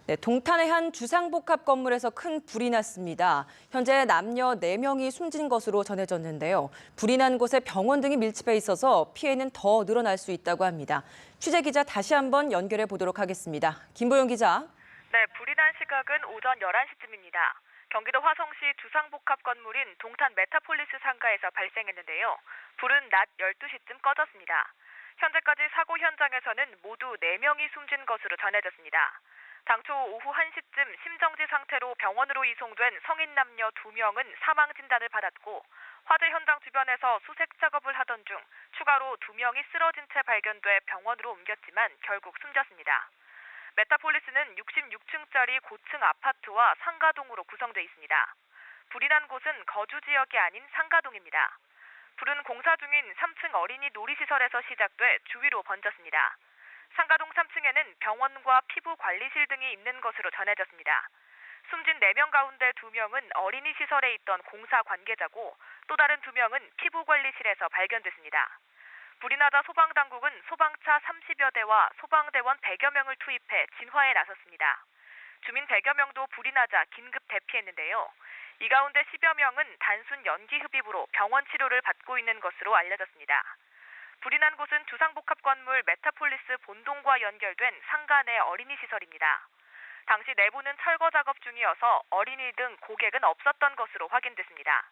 네, 동탄의 한 주상복합 건물에서 큰 불이 났습니다. 현재 남녀 4명이 숨진 것으로 전해졌는데요. 불이 난 곳에 병원 등이 밀집해 있어서 피해는 더 늘어날 수 있다고 합니다. 취재 기자 다시 한번 연결해 보도록 하겠습니다. 김보영 기자. 네, 불이 난 시각은 오전 11시쯤입니다. 경기도 화성시 주상복합 건물인 동탄 메타폴리스 상가에서 발생했는데요. 불은 낮 12시쯤 꺼졌습니다. 현재까지 사고 현장에서는 모두 4명이 숨진 것으로 전해졌습니다. 당초 오후 1시쯤 심정지 상태로 병원으로 이송된 성인 남녀 2명은 사망 진단을 받았고 화재 현장 주변에서 수색 작업을 하던 중 추가로 2명이 쓰러진 채 발견돼 병원으로 옮겼지만 결국 숨졌습니다. 메타폴리스는 66층짜리 고층 아파트와 상가동으로 구성돼 있습니다. 불이 난 곳은 거주 지역이 아닌 상가동입니다. 불은 공사 중인 3층 어린이 놀이시설에서 시작돼 주위로 번졌습니다. 상가동 3층에는 병원과 피부관리실 등이 있는 것으로 전해졌습니다. 숨진 4명 가운데 2명은 어린이 시설에 있던 공사 관계자고 또 다른 2명은 피부관리실에서 발견됐습니다. 불이 나자 소방당국은 소방차 30여 대와 소방대원 100여 명을 투입해 진화에 나섰습니다. 주민 100여 명도 불이 나자 긴급 대피했는데요. 이 가운데 10여 명은 단순 연기 흡입으로 병원 치료를 받고 있는 것으로 알려졌습니다. 불이 난 곳은 주상복합 건물 메타폴리스 본동과 연결된 상가 내 어린이 시설입니다. 당시 내부는 철거 작업 중이어서 어린이 등 고객은 없었던 것으로 확인됐습니다.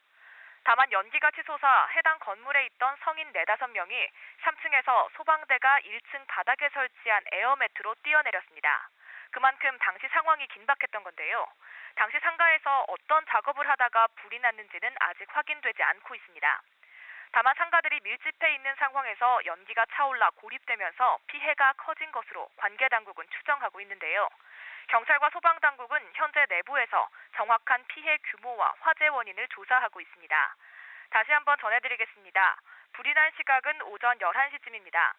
다만 연기가 치솟아 해당 건물에 있던 성인 4-5명이 3층에서 소방대가 1층 바닥에 설치한 에어매트로 뛰어내렸습니다. 그만큼 당시 상황이 긴박했던 건데요. 당시 상가에서 어떤 작업을 하다가 불이 났는지는 아직 확인되지 않고 있습니다. 다만 상가들이 밀집해 있는 상황에서 연기가 차올라 고립되면서 피해가 커진 것으로 관계당국은 추정하고 있는데요. 경찰과 소방당국은 현재 내부에서 정확한 피해 규모와 화재 원인을 조사하고 있습니다. 다시 한번 전해드리겠습니다. 불이 난 시각은 오전 11시쯤입니다.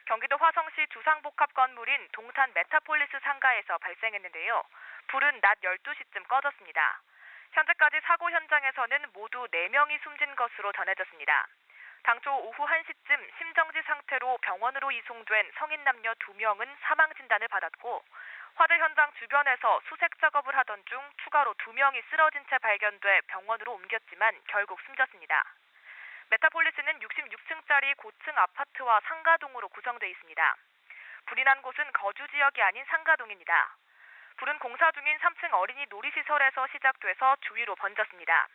경기도 화성시 주상복합 건물인 동탄 메타폴리스 상가에서 발생했는데요. 불은 낮 12시쯤 꺼졌습니다. 현재까지 사고 현장에서는 모두 4명이 숨진 것으로 전해졌습니다. 당초 오후 1시쯤 심정지 상태로 병원으로 이송된 성인 남녀 2명은 사망 진단을 받았고 화재 현장 주변에서 수색 작업을 하던 중 추가로 2명이 쓰러진 채 발견돼 병원으로 옮겼지만 결국 숨졌습니다. 메타폴리스는 66층짜리 고층 아파트와 상가동으로 구성돼 있습니다. 불이 난 곳은 거주 지역이 아닌 상가동입니다. 불은 공사 중인 3층 어린이 놀이시설에서 시작돼서 주위로 번졌습니다.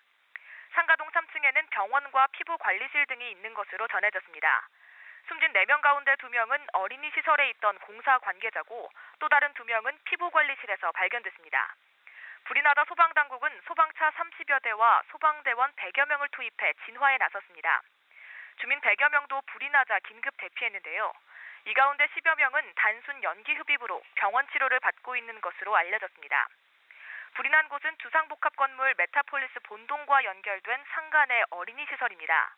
상가동 3층에는 병원과 피부관리실 등이 있는 것으로 전해졌습니다. 숨진 4명 가운데 2명은 어린이 시설에 있던 공사 관계자고 또 다른 2명은 피부관리실에서 발견됐습니다. 불이 나자 소방당국은 소방차 30여 대와 소방대원 100여 명을 투입해 진화에 나섰습니다. 주민 100여 명도 불이 나자 긴급 대피했는데요. 이 가운데 10여 명은 단순 연기 흡입으로 병원 치료를 받고 있는 것으로 알려졌습니다. 불이 난 곳은 주상복합 건물 메타폴리스 본동과 연결된 상가 내 어린이 시설입니다.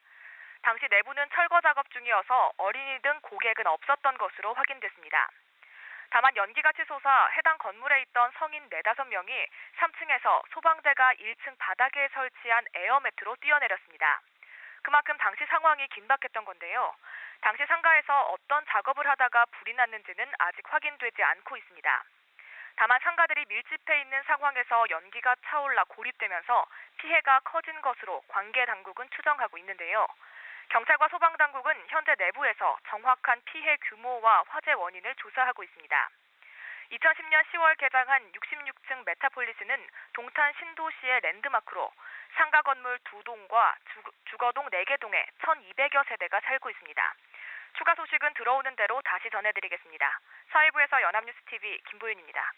당시 내부는 철거 작업 중이어서 어린이 등 고객은 없었던 것으로 확인됐습니다. 다만 연기가 치솟아 해당 건물에 있던 성인 4-5명이 3층에서 소방대가 1층 바닥에 설치한 에어매트로 뛰어내렸습니다. 그만큼 당시 상황이 긴박했던 건데요. 당시 상가에서 어떤 작업을 하다가 불이 났는지는 아직 확인되지 않고 있습니다. 다만 상가들이 밀집해 있는 상황에서 연기가 차올라 고립되면서 피해가 커진 것으로 관계 당국은 추정하고 있는데요. 경찰과 소방당국은 현재 내부에서 정확한 피해 규모와 화재 원인을 조사하고 있습니다. 2010년 10월 개장한 66층 메타폴리스는 동탄 신도시의 랜드마크로 상가 건물 2동과 주거동 4개 동에 1,200여 세대가 살고 있습니다. 추가 소식은 들어오는 대로 다시 전해드리겠습니다. 사회부에서 연합뉴스TV 김보윤입니다.